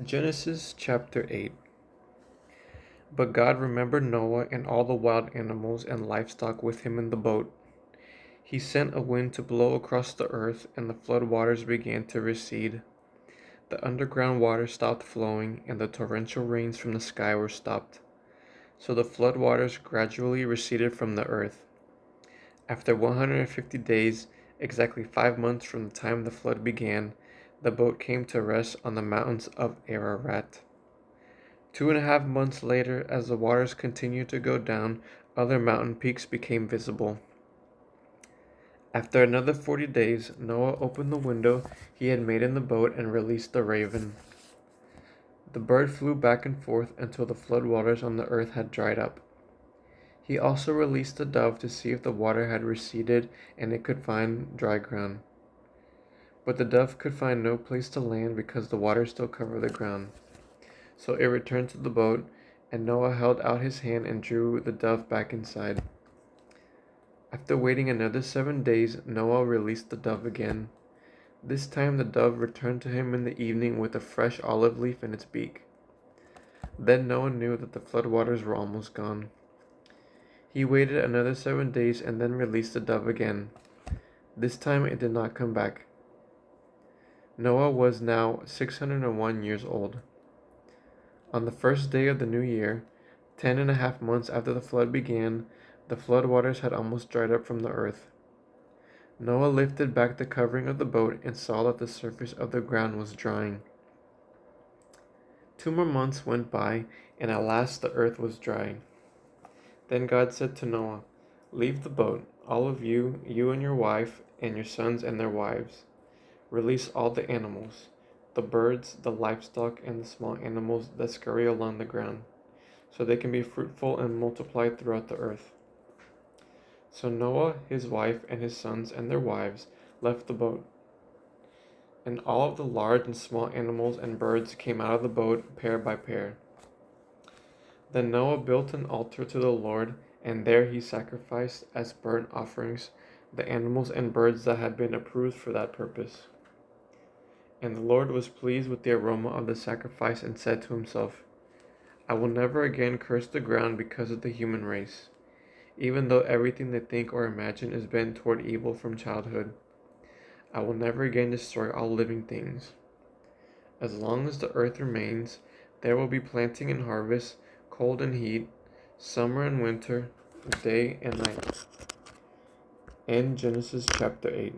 Genesis chapter 8. But God remembered Noah and all the wild animals and livestock with him in the boat. He sent a wind to blow across the earth, and the flood waters began to recede. The underground water stopped flowing, and the torrential rains from the sky were stopped. So the flood waters gradually receded from the earth. After 150 days, exactly 5 months from the time the flood began, the boat came to rest on the mountains of Ararat. 2.5 months later, as the waters continued to go down, other mountain peaks became visible. After another 40 days, Noah opened the window he had made in the boat and released the raven. The bird flew back and forth until the flood waters on the earth had dried up. He also released the dove to see if the water had receded and it could find dry ground. But the dove could find no place to land because the water still covered the ground. So it returned to the boat, and Noah held out his hand and drew the dove back inside. After waiting another 7 days, Noah released the dove again. This time the dove returned to him in the evening with a fresh olive leaf in its beak. Then Noah knew that the floodwaters were almost gone. He waited another 7 days and then released the dove again. This time it did not come back. Noah was now 601 years old. On the first day of the new year, 10.5 months after the flood began, the flood waters had almost dried up from the earth. Noah lifted back the covering of the boat and saw that the surface of the ground was drying. 2 more months went by, and at last the earth was dry. Then God said to Noah, "Leave the boat, all of you, you and your wife, and your sons and their wives. Release all the animals, the birds, the livestock, and the small animals that scurry along the ground, so they can be fruitful and multiply throughout the earth." So Noah, his wife, and his sons and their wives left the boat. And all of the large and small animals and birds came out of the boat pair by pair. Then Noah built an altar to the Lord, and there he sacrificed as burnt offerings the animals and birds that had been approved for that purpose. And the Lord was pleased with the aroma of the sacrifice and said to himself, "I will never again curse the ground because of the human race, even though everything they think or imagine is bent toward evil from childhood. I will never again destroy all living things. As long as the earth remains, there will be planting and harvest, cold and heat, summer and winter, day and night." End Genesis chapter 8.